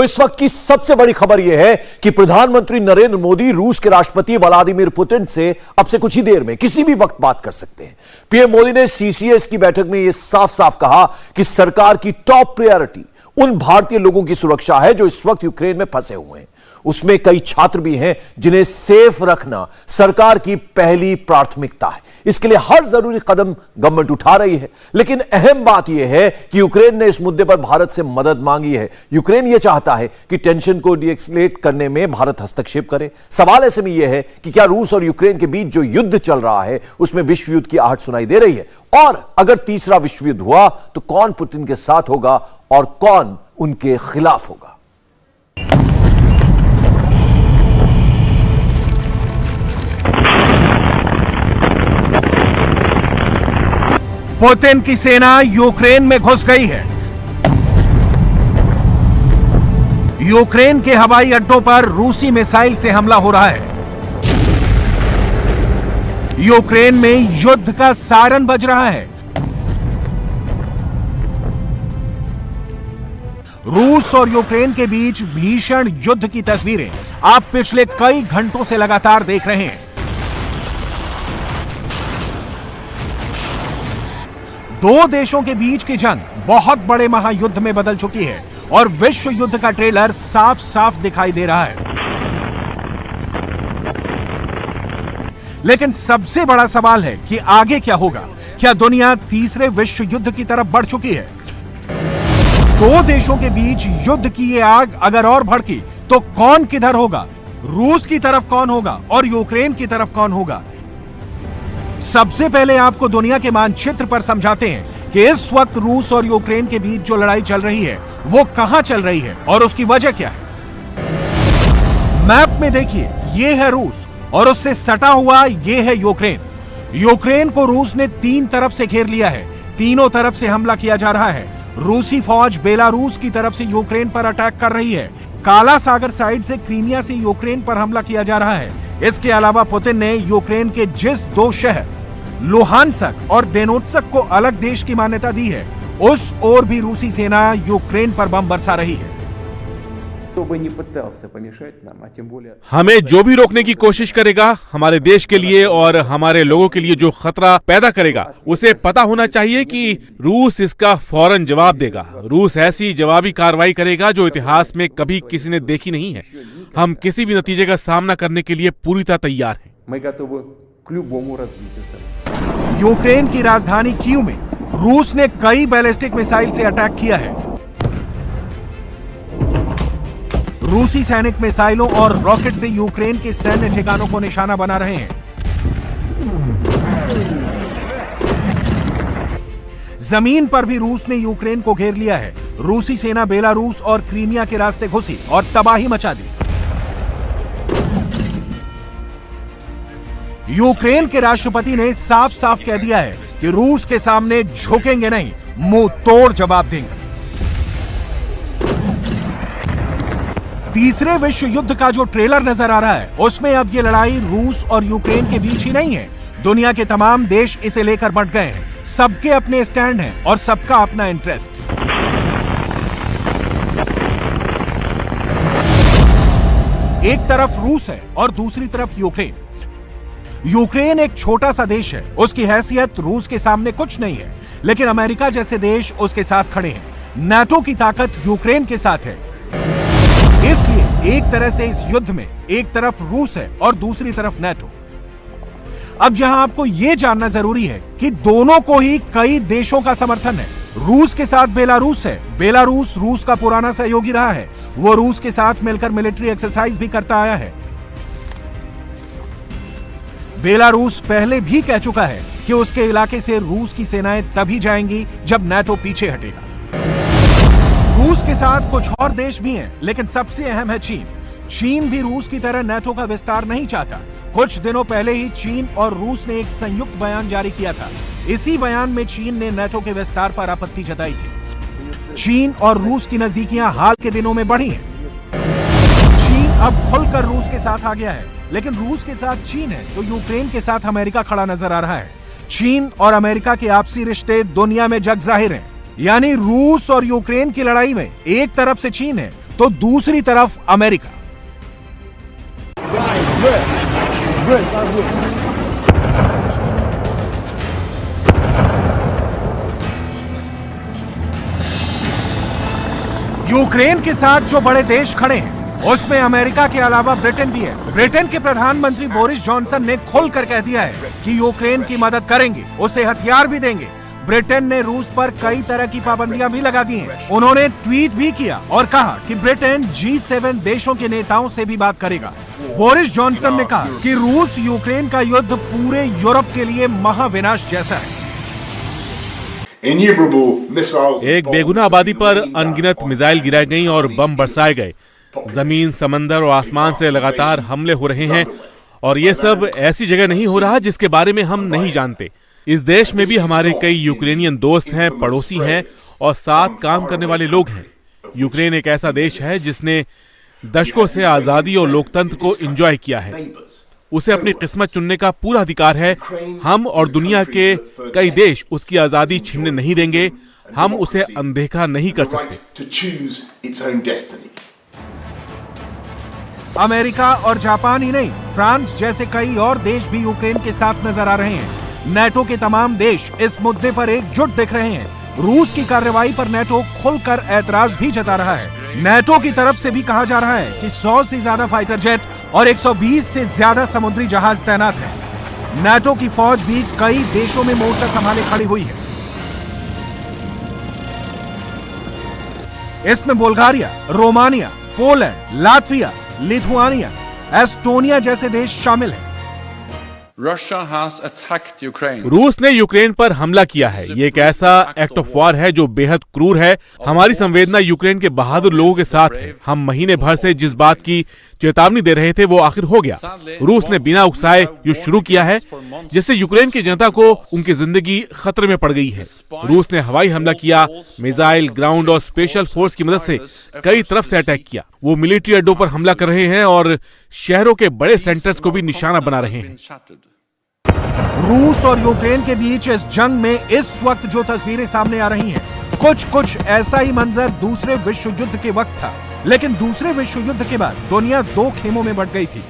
तो इस वक्त की सबसे बड़ी खबर यह है कि प्रधानमंत्री नरेंद्र मोदी रूस के राष्ट्रपति व्लादिमीर पुतिन से अब से कुछ ही देर में किसी भी वक्त बात कर सकते हैं। पीएम मोदी ने सीसीएस की बैठक में यह साफ साफ कहा कि सरकार की टॉप प्रायोरिटी उन भारतीय लोगों की सुरक्षा है जो इस वक्त यूक्रेन में फंसे हुए हैं। उसमें कई छात्र भी हैं जिन्हें सेफ रखना सरकार की पहली प्राथमिकता है। इसके लिए हर जरूरी कदम गवर्नमेंट उठा रही है। लेकिन अहम बात यह है कि यूक्रेन ने इस मुद्दे पर भारत से मदद मांगी है। यूक्रेन यह चाहता है कि टेंशन को डीएस्केलेट करने में भारत हस्तक्षेप करे। सवाल ऐसे में यह है कि क्या रूस और यूक्रेन के बीच जो युद्ध चल रहा है उसमें विश्व युद्ध की आहट सुनाई दे रही है, और अगर तीसरा विश्व युद्ध हुआ तो कौन पुतिन के साथ होगा और कौन उनके खिलाफ होगा। पुतिन की सेना यूक्रेन में घुस गई है। यूक्रेन के हवाई अड्डों पर रूसी मिसाइल से हमला हो रहा है। यूक्रेन में युद्ध का सायरन बज रहा है। रूस और यूक्रेन के बीच भीषण युद्ध की तस्वीरें आप पिछले कई घंटों से लगातार देख रहे हैं। दो देशों के बीच की जंग बहुत बड़े महायुद्ध में बदल चुकी है और विश्व युद्ध का ट्रेलर साफ साफ दिखाई दे रहा है। लेकिन सबसे बड़ा सवाल है कि आगे क्या होगा। क्या दुनिया तीसरे विश्व युद्ध की तरफ बढ़ चुकी है? दो देशों के बीच युद्ध की ये आग अगर और भड़की तो कौन किधर होगा? रूस की तरफ कौन होगा और यूक्रेन की तरफ कौन होगा? सबसे पहले आपको दुनिया के मानचित्र पर समझाते हैं कि इस वक्त रूस और यूक्रेन के बीच जो लड़ाई चल रही है वो कहां चल रही है और उसकी वजह क्या है। मैप में देखिए, ये है रूस और उससे सटा हुआ ये है यूक्रेन। यूक्रेन को रूस ने तीन तरफ से घेर लिया है। तीनों तरफ से हमला किया जा रहा है। रूसी फौज बेलारूस की तरफ से यूक्रेन पर अटैक कर रही है। काला सागर साइड से क्रीमिया से यूक्रेन पर हमला किया जा रहा है। इसके अलावा पुतिन ने यूक्रेन के जिस दो शहर लुहानस्क और डोनेत्स्क को अलग देश की मान्यता दी है, उस ओर भी रूसी सेना यूक्रेन पर बम बरसा रही है। हमें जो भी रोकने की कोशिश करेगा, हमारे देश के लिए और हमारे लोगों के लिए जो खतरा पैदा करेगा, उसे पता होना चाहिए कि रूस इसका फौरन जवाब देगा। रूस ऐसी जवाबी कार्रवाई करेगा जो इतिहास में कभी किसी ने देखी नहीं है। हम किसी भी नतीजे का सामना करने के लिए पूरी तरह तैयार हैं। यूक्रेन की राजधानी कीव में रूस ने कई बैलिस्टिक मिसाइल से अटैक किया है। रूसी सैनिक मिसाइलों और रॉकेट से यूक्रेन के सैन्य ठिकानों को निशाना बना रहे हैं। जमीन पर भी रूस ने यूक्रेन को घेर लिया है। रूसी सेना बेलारूस और क्रीमिया के रास्ते घुसी और तबाही मचा दी। यूक्रेन के राष्ट्रपति ने साफ साफ कह दिया है कि रूस के सामने झुकेंगे नहीं, मुंह तोड़ जवाब देंगे। तीसरे विश्व युद्ध का जो ट्रेलर नजर आ रहा है उसमें अब ये लड़ाई रूस और यूक्रेन के बीच ही नहीं है। दुनिया के तमाम देश इसे लेकर बंट गए हैं। सबके अपने स्टैंड हैं और सबका अपना इंटरेस्ट। एक तरफ रूस है और दूसरी तरफ यूक्रेन। यूक्रेन एक छोटा सा देश है, उसकी हैसियत रूस के सामने कुछ नहीं है, लेकिन अमेरिका जैसे देश उसके साथ खड़े हैं। नाटो की ताकत यूक्रेन के साथ है। इसलिए एक तरह से इस युद्ध में एक तरफ रूस है और दूसरी तरफ नाटो। अब यहां आपको यह जानना जरूरी है कि दोनों को ही कई देशों का समर्थन है। रूस के साथ बेलारूस है। बेलारूस रूस का पुराना सहयोगी रहा है। वो रूस के साथ मिलकर मिलिट्री एक्सरसाइज भी करता आया है। बेलारूस पहले भी कह चुका है कि उसके इलाके से रूस की सेनाएं तभी जाएंगी जब नाटो पीछे हटेगा। रूस के साथ कुछ और देश भी हैं, लेकिन सबसे अहम है चीन। चीन भी रूस की तरह नाटो का विस्तार नहीं चाहता। कुछ दिनों पहले ही चीन और रूस ने एक संयुक्त बयान जारी किया था। इसी बयान में चीन ने नाटो के विस्तार पर आपत्ति जताई थी। चीन और रूस की नजदीकियां हाल के दिनों में बढ़ी हैं। चीन अब खुलकर रूस के साथ आ गया है, लेकिन रूस के साथ चीन है तो यूक्रेन के साथ अमेरिका खड़ा नजर आ रहा है। चीन और अमेरिका के आपसी रिश्ते दुनिया में जग जाहिर हैं। यानी रूस और यूक्रेन की लड़ाई में एक तरफ से चीन है तो दूसरी तरफ अमेरिका। यूक्रेन के साथ जो बड़े देश खड़े हैं उसमें अमेरिका के अलावा ब्रिटेन भी है। ब्रिटेन के प्रधानमंत्री बोरिस जॉनसन ने खुलकर कह दिया है कि यूक्रेन की मदद करेंगे, उसे हथियार भी देंगे। ब्रिटेन ने रूस पर कई तरह की पाबंदियां भी लगा दी हैं। उन्होंने ट्वीट भी किया और कहा कि ब्रिटेन G7 देशों के नेताओं से भी बात करेगा। बोरिस जॉनसन ने कहा कि रूस यूक्रेन का युद्ध पूरे यूरोप के लिए महाविनाश जैसा है। एक बेगुनाह आबादी पर अनगिनत मिसाइल गिराई गई और बम बरसाए गए। जमीन, समंदर और आसमान से लगातार हमले हो रहे हैं और ये सब ऐसी जगह नहीं हो रहा जिसके बारे में हम नहीं जानते। इस देश में भी हमारे कई यूक्रेनियन दोस्त हैं, पड़ोसी हैं और साथ काम करने वाले लोग हैं। यूक्रेन एक ऐसा देश है जिसने दशकों से आजादी और लोकतंत्र को एंजॉय किया है। उसे अपनी किस्मत चुनने का पूरा अधिकार है। हम और दुनिया के कई देश उसकी आजादी छीनने नहीं देंगे। हम उसे अनदेखा नहीं कर सकते। अमेरिका और जापान ही नहीं, फ्रांस जैसे कई और देश भी यूक्रेन के साथ नजर आ रहे हैं। नेटो के तमाम देश इस मुद्दे पर एकजुट दिख रहे हैं। रूस की कार्रवाई पर नेटो खुलकर ऐतराज भी जता रहा है। नेटो की तरफ से भी कहा जा रहा है कि 100 से ज्यादा फाइटर जेट और 120 से ज्यादा समुद्री जहाज तैनात हैं। नेटो की फौज भी कई देशों में मोर्चा संभाले खड़ी हुई है। इसमें Bulgaria, Romania, Poland, Latvia, Lithuania, Estonia जैसे देश शामिल हैं। रूस ने यूक्रेन पर हमला किया है। ये एक ऐसा एक्ट ऑफ वॉर है जो बेहद क्रूर है। हमारी संवेदना यूक्रेन के बहादुर लोगों के साथ है। हम महीने भर से जिस बात की चेतावनी दे रहे थे वो आखिर हो गया। रूस ने बिना उकसाए युद्ध शुरू किया है जिससे यूक्रेन की जनता को उनकी जिंदगी खतरे में पड़ गई है। रूस ने हवाई हमला किया, मिसाइल, ग्राउंड और स्पेशल फोर्स की मदद से कई तरफ से अटैक किया। वो मिलिट्री अड्डों पर हमला कर रहे हैं और शहरों के बड़े सेंटर्स को भी निशाना बना रहे हैं। रूस और यूक्रेन के बीच इस जंग में इस वक्त जो तस्वीरें सामने आ रही हैं, कुछ ऐसा ही मंजर दूसरे विश्व युद्ध के वक्त था। लेकिन दूसरे विश्व युद्ध के बाद दुनिया दो खेमों में बंट गई थी।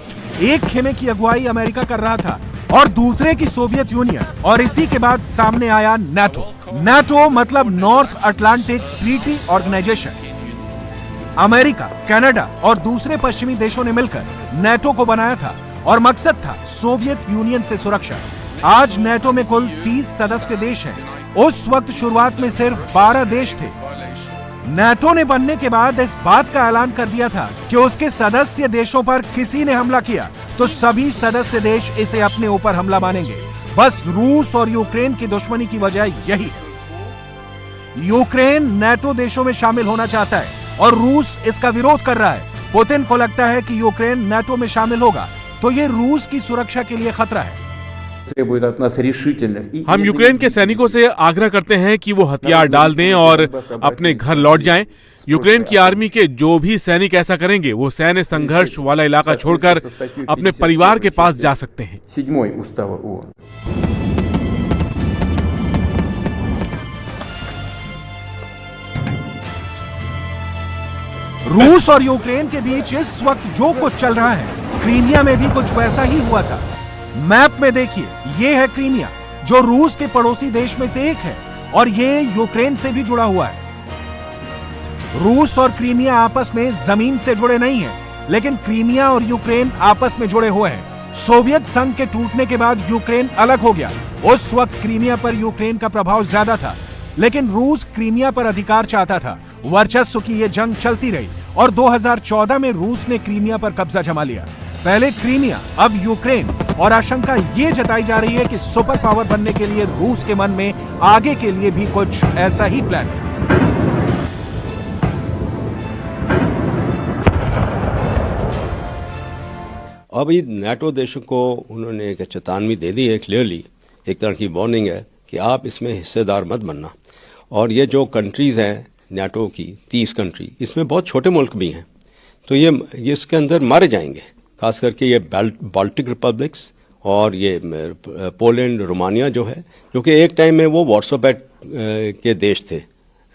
एक खेमे की अगुवाई अमेरिका कर रहा था और दूसरे की सोवियत यूनियन, और इसी के बाद सामने आया नाटो। नाटो मतलब North Atlantic Treaty Organization. America, Canada और दूसरे पश्चिमी देशों ने मिलकर नाटो को बनाया था और मकसद था सोवियत यूनियन से सुरक्षा। आज नाटो में कुल 30 सदस्य देश हैं। उस वक्त शुरुआत में सिर्फ 12 देश थे। नाटो ने बनने के बाद इस बात का ऐलान कर दिया था कि उसके सदस्य देशों पर किसी ने हमला किया तो सभी सदस्य देश इसे अपने ऊपर हमला मानेंगे। बस रूस और यूक्रेन की दुश्मनी की वजह यही है। यूक्रेन नाटो देशों में शामिल होना चाहता है और रूस इसका विरोध कर रहा है। पुतिन को लगता है कि यूक्रेन नाटो में शामिल होगा तो ये रूस की सुरक्षा के लिए खतरा है। हम यूक्रेन के सैनिकों से आग्रह करते हैं कि वो हथियार डाल दें और अपने घर लौट जाएं। यूक्रेन की आर्मी के जो भी सैनिक ऐसा करेंगे वो सैन्य संघर्ष वाला इलाका छोड़कर अपने परिवार के पास जा सकते हैं। रूस और यूक्रेन के बीच इस वक्त जो कुछ चल रहा है, क्रीमिया में भी कुछ वैसा ही हुआ था। मैप में देखिए, ये है क्रीमिया जो रूस के पड़ोसी देश में से एक है और ये यूक्रेन से भी जुड़ा हुआ है। रूस और क्रीमिया आपस में जमीन से जुड़े नहीं हैं, लेकिन क्रीमिया और यूक्रेन आपस में जुड़े हुए हैं। सोवियत संघ के टूटने के बाद यूक्रेन अलग हो गया। उस वक्त क्रीमिया पर यूक्रेन का प्रभाव ज्यादा था, लेकिन रूस क्रीमिया पर अधिकार चाहता था। वर्चस्व की यह जंग चलती रही और 2014 में रूस ने क्रीमिया पर कब्जा जमा लिया। पहले क्रीमिया, अब यूक्रेन, और आशंका ये जताई जा रही है कि सुपर पावर बनने के लिए रूस के मन में आगे के लिए भी कुछ ऐसा ही प्लान है। अभी नाटो देशों को उन्होंने एक चेतावनी दे दी है, क्लियरली एक तरह की वार्निंग है कि आप इसमें हिस्सेदार मत बनना। और ये जो कंट्रीज़ हैं नाटो की 30 कंट्री, इसमें बहुत छोटे मुल्क भी हैं, तो ये इसके अंदर मारे जाएंगे। खास करके ये बाल्टिक रिपब्लिक्स और ये पोलैंड, रोमानिया जो है, जो कि एक टाइम में वो वार्सो पैक्ट के देश थे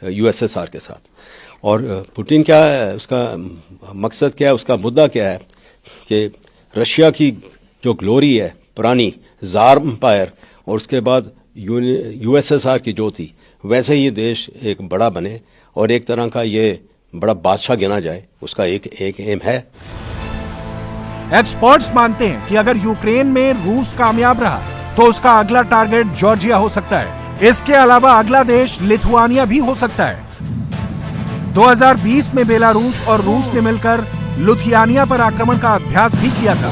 यूएसएसआर के साथ, और पुतिन क्या है, उसका मकसद क्या है, उसका मुद्दा क्या है कि रशिया की जो ग्लोरी है पुरानी जार एम्पायर और उसके बाद यूएसएसआर की जो थी वैसे ही देश एक बड़ा बने और एक तरह का ये बड़ा बादशाह गिना जाए, उसका एक एम है। एक्सपर्ट्स मानते हैं कि अगर यूक्रेन में रूस कामयाब रहा तो उसका अगला टारगेट जॉर्जिया हो सकता है। इसके अलावा अगला देश लिथुआनिया भी हो सकता है। 2020 में बेलारूस और रूस ने मिलकर लिथुआनिया पर आक्रमण का अभ्यास भी किया था।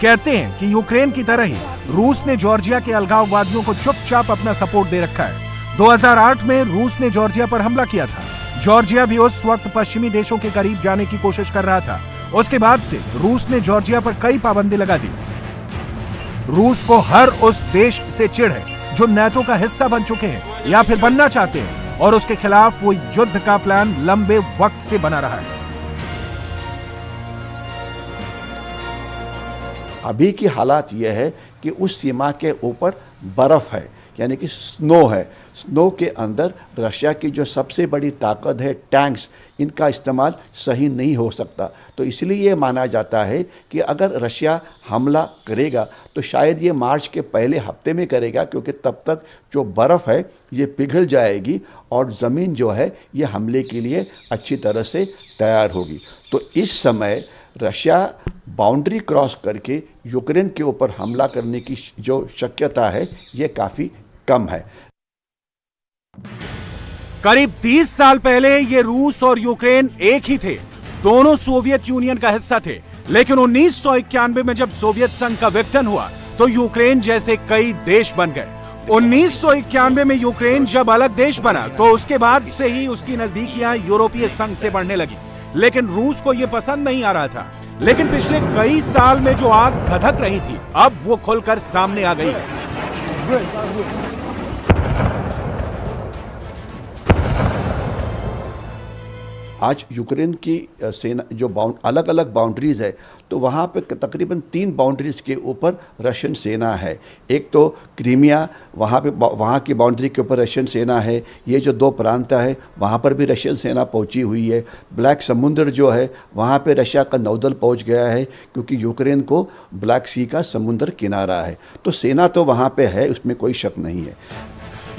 कहते हैं कि यूक्रेन की तरह ही रूस ने जॉर्जिया के अलगाववादियों को चुपचाप अपना सपोर्ट दे रखा है। 2008 में रूस ने जॉर्जिया पर हमला किया था। जॉर्जिया भी उस वक्त पश्चिमी देशों के करीब जाने की कोशिश कर रहा था। उसके बाद से रूस ने जॉर्जिया पर कई पाबंदी लगा दी। रूस को हर उस देश से चिढ़ है जो नाटो का हिस्सा बन चुके हैं या फिर बनना चाहते हैं और उसके खिलाफ वो युद्ध का प्लान लंबे वक्त से बना रहा है। अभी की हालात यह है कि उस सीमा के ऊपर बर्फ है, यानी कि स्नो है। स्नो के अंदर रशिया की जो सबसे बड़ी ताकत है टैंक्स, इनका इस्तेमाल सही नहीं हो सकता। तो इसलिए ये माना जाता है कि अगर रशिया हमला करेगा तो शायद ये मार्च के पहले हफ्ते में करेगा, क्योंकि तब तक जो बर्फ़ है ये पिघल जाएगी और ज़मीन जो है ये हमले के लिए अच्छी तरह से तैयार होगी। तो इस समय रशिया बाउंड्री क्रॉस करके यूक्रेन के ऊपर हमला करने की जो शक्यता है ये काफ़ी कम है। करीब 30 साल पहले ये रूस और यूक्रेन एक ही थे। दोनों सोवियत यूनियन का हिस्सा थे। लेकिन 1991 में जब सोवियत संघ का विघटन हुआ तो यूक्रेन जैसे कई देश बन गए। 1991 में यूक्रेन जब अलग देश बना तो उसके बाद से ही उसकी नजदीकियां यूरोपीय संघ से बढ़ने लगी। लेकिन रूस को यह पसंद नहीं आ रहा था। लेकिन पिछले कई साल में जो आग धधक रही थी अब वो खुलकर सामने आ गई है। आज यूक्रेन की सेना जो अलग अलग बाउंड्रीज है तो वहाँ पे तकरीबन 3 बाउंड्रीज के ऊपर रशियन सेना है। एक तो क्रीमिया, वहाँ की बाउंड्री के ऊपर रशियन सेना है। ये जो 2 प्रांत है वहाँ पर भी रशियन सेना पहुँची हुई है। ब्लैक समुद्र जो है वहाँ पे रशिया का नौदल पहुँच गया है, क्योंकि यूक्रेन को ब्लैक सी का समुद्र किनारा है। तो सेना तो वहाँ पे है, उसमें कोई शक नहीं है।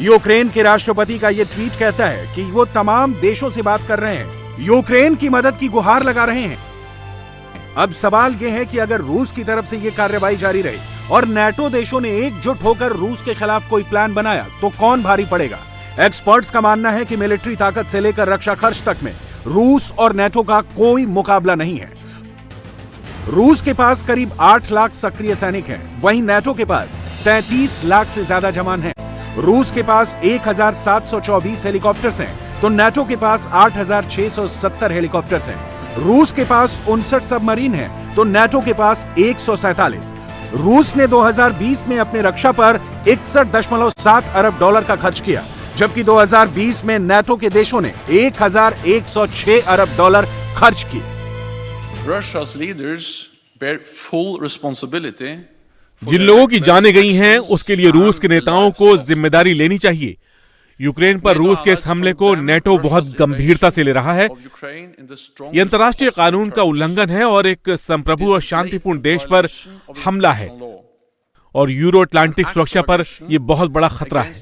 यूक्रेन के राष्ट्रपति का ये ट्वीट कहता है कि वो तमाम देशों से बात कर रहे हैं, यूक्रेन की मदद की गुहार लगा रहे हैं। अब सवाल यह है कि अगर रूस की तरफ से यह कार्रवाई जारी रही और नाटो देशों ने एकजुट होकर रूस के खिलाफ कोई प्लान बनाया तो कौन भारी पड़ेगा। एक्सपर्ट्स का मानना है कि मिलिट्री ताकत से लेकर रक्षा खर्च तक में रूस और नाटो का कोई मुकाबला नहीं है। रूस के पास करीब 8 लाख सक्रिय सैनिक हैं, वहीं नाटो के पास 33 लाख से ज्यादा जवान हैं। रूस के पास 1724 हेलीकॉप्टर्स हैं तो नाटो के पास 8670 हेलीकॉप्टर्स हैं। रूस के पास 59 सबमरीन हैं तो नाटो के पास 147। रूस ने 2020 में अपने रक्षा पर 61.7 अरब डॉलर का खर्च किया, जबकि 2020 में नाटो के देशों ने 1106 अरब डॉलर खर्च किए। Russia's leaders bear full responsibility. जिन लोगों की जानें गई हैं उसके लिए रूस के नेताओं को जिम्मेदारी लेनी चाहिए। यूक्रेन पर रूस के इस हमले को नाटो बहुत गंभीरता से ले रहा है। यह अंतर्राष्ट्रीय कानून का उल्लंघन है और एक संप्रभु और शांतिपूर्ण देश पर हमला है और यूरो अटलांटिक सुरक्षा पर यह बहुत बड़ा खतरा है।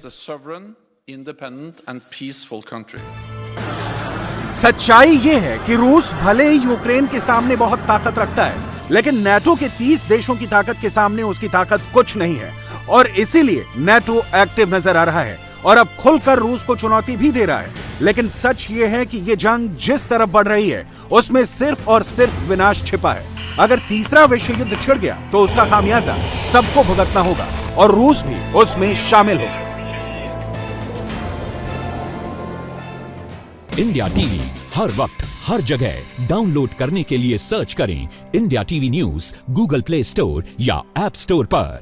सच्चाई यह है कि रूस भले ही यूक्रेन के सामने बहुत ताकत रखता है, लेकिन नाटो के 30 देशों की ताकत के सामने उसकी ताकत कुछ नहीं है और इसीलिए नाटो एक्टिव नजर आ रहा है और अब खुलकर रूस को चुनौती भी दे रहा है। लेकिन सच ये है कि ये जंग जिस तरफ बढ़ रही है उसमें सिर्फ और सिर्फ विनाश छिपा है। अगर तीसरा विश्व युद्ध छिड़ गया तो उसका खामियाजा सबको भुगतना होगा और रूस भी उसमें शामिल होगा। इंडिया टीवी हर वक्त हर जगह डाउनलोड करने के लिए सर्च करें India TV news Google play store या ऐप स्टोर पर।